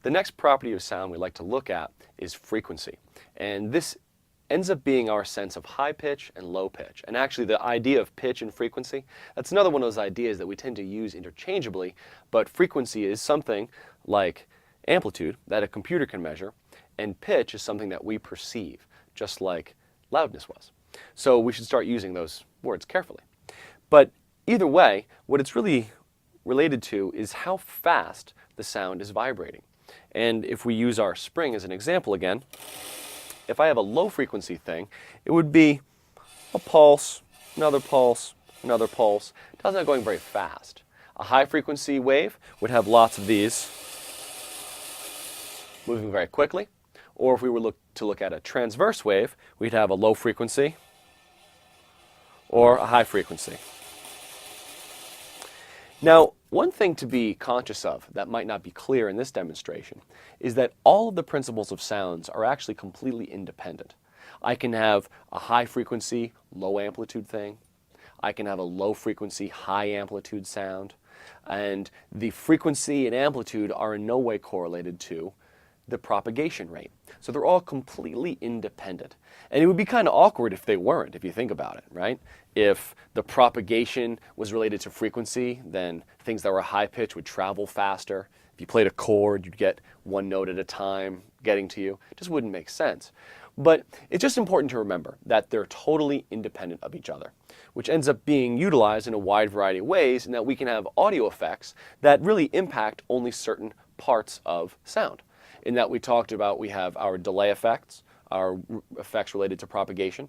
The next property of sound we like to look at is frequency. And this ends up being our sense of high pitch and low pitch. And actually the idea of pitch and frequency, that's another one of those ideas that we tend to use interchangeably, but frequency is something like amplitude that a computer can measure, and pitch is something that we perceive, just like loudness was. So we should start using those words carefully. But either way, what it's really related to is how fast the sound is vibrating. And if we use our spring as an example again, if I have a low frequency thing, it would be a pulse, another pulse, another pulse. It's not going very fast. A high frequency wave would have lots of these moving very quickly. Or if we were to look at a transverse wave, we'd have a low frequency or a high frequency. Now, one thing to be conscious of that might not be clear in this demonstration is that all of the principles of sounds are actually completely independent. I can have a high frequency, low amplitude thing. I can have a low frequency, high amplitude sound. And the frequency and amplitude are in no way correlated to the propagation rate. So they're all completely independent. And it would be kind of awkward if they weren't, if you think about it, right? If the propagation was related to frequency, then things that were high pitch would travel faster. If you played a chord, you'd get one note at a time getting to you. It just wouldn't make sense. But it's just important to remember that they're totally independent of each other, which ends up being utilized in a wide variety of ways, and that we can have audio effects that really impact only certain parts of sound. In that we talked about, we have our delay effects, our effects related to propagation,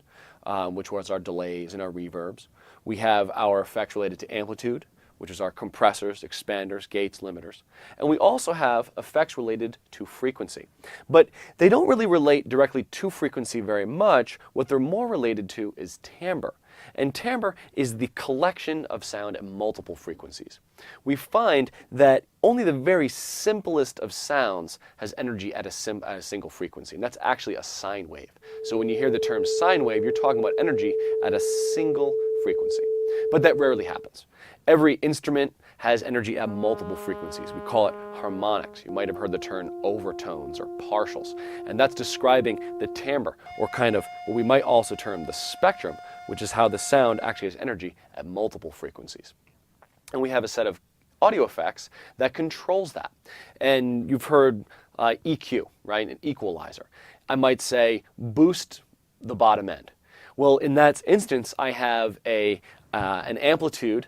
which was our delays and our reverbs. We have our effects related to amplitude, which is our compressors, expanders, gates, limiters. And we also have effects related to frequency. But they don't really relate directly to frequency very much. What they're more related to is timbre. And timbre is the collection of sound at multiple frequencies. We find that only the very simplest of sounds has energy at a single frequency, and that's actually a sine wave. So when you hear the term sine wave, you're talking about energy at a single frequency. But that rarely happens. Every instrument has energy at multiple frequencies. We call it harmonics. You might have heard the term overtones or partials, and that's describing the timbre, or kind of what we might also term the spectrum, which is how the sound actually has energy at multiple frequencies. And we have a set of audio effects that controls that. And you've heard EQ, right, an equalizer. I might say boost the bottom end. Well, in that instance, I have an amplitude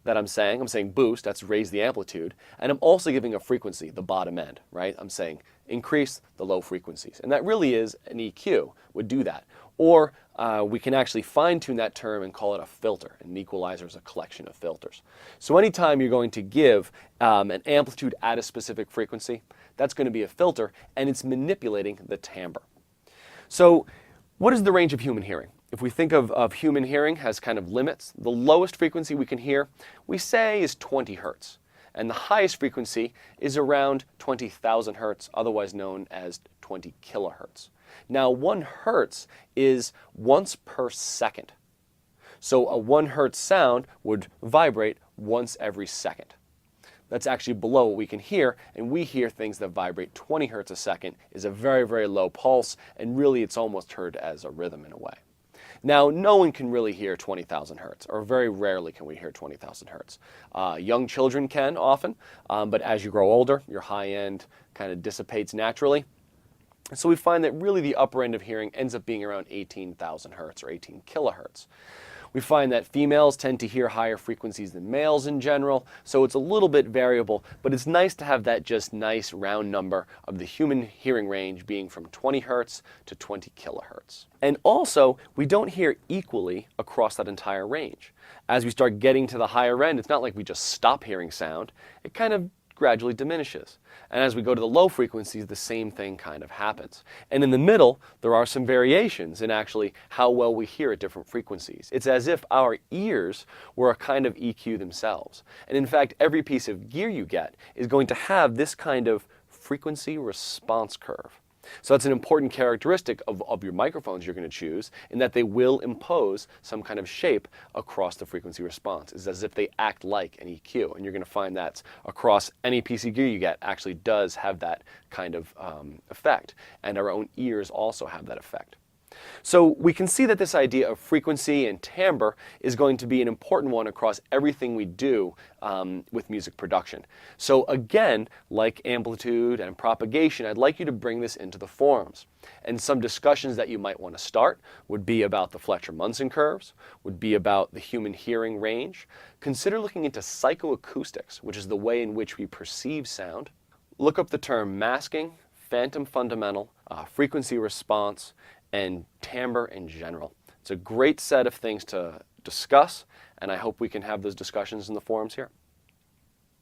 that I'm saying boost, that's raise the amplitude, and I'm also giving a frequency, the bottom end, right? I'm saying increase the low frequencies. And that really is an EQ, would do that. Or we can actually fine-tune that term and call it a filter. An equalizer is a collection of filters. So anytime you're going to give an amplitude at a specific frequency, that's going to be a filter, and it's manipulating the timbre. So what is the range of human hearing? If we think of human hearing as kind of limits, the lowest frequency we can hear, we say, is 20 hertz. And the highest frequency is around 20,000 hertz, otherwise known as 20 kilohertz. Now, 1 hertz is once per second. So a 1 hertz sound would vibrate once every second. That's actually below what we can hear, and we hear things that vibrate 20 hertz a second is a very, very low pulse, and really it's almost heard as a rhythm in a way. Now, no one can really hear 20,000 hertz, or very rarely can we hear 20,000 hertz. Young children can often, but as you grow older, your high end kind of dissipates naturally. So we find that really the upper end of hearing ends up being around 18,000 hertz or 18 kilohertz. We find that females tend to hear higher frequencies than males in general, so it's a little bit variable, but it's nice to have that just nice round number of the human hearing range being from 20 hertz to 20 kilohertz. And also, we don't hear equally across that entire range. As we start getting to the higher end, it's not like we just stop hearing sound. It kind of gradually diminishes. And as we go to the low frequencies, the same thing kind of happens. And in the middle, there are some variations in actually how well we hear at different frequencies. It's as if our ears were a kind of EQ themselves. And in fact, every piece of gear you get is going to have this kind of frequency response curve. So that's an important characteristic of your microphones you're going to choose, in that they will impose some kind of shape across the frequency response. It's as if they act like an EQ, and you're going to find that across any piece of gear you get actually does have that kind of effect, and our own ears also have that effect. So we can see that this idea of frequency and timbre is going to be an important one across everything we do with music production. So again, like amplitude and propagation, I'd like you to bring this into the forums. And some discussions that you might want to start would be about the Fletcher-Munson curves, would be about the human hearing range. Consider looking into psychoacoustics, which is the way in which we perceive sound. Look up the term masking, phantom fundamental, frequency response, and timbre in general. It's a great set of things to discuss, and I hope we can have those discussions in the forums here.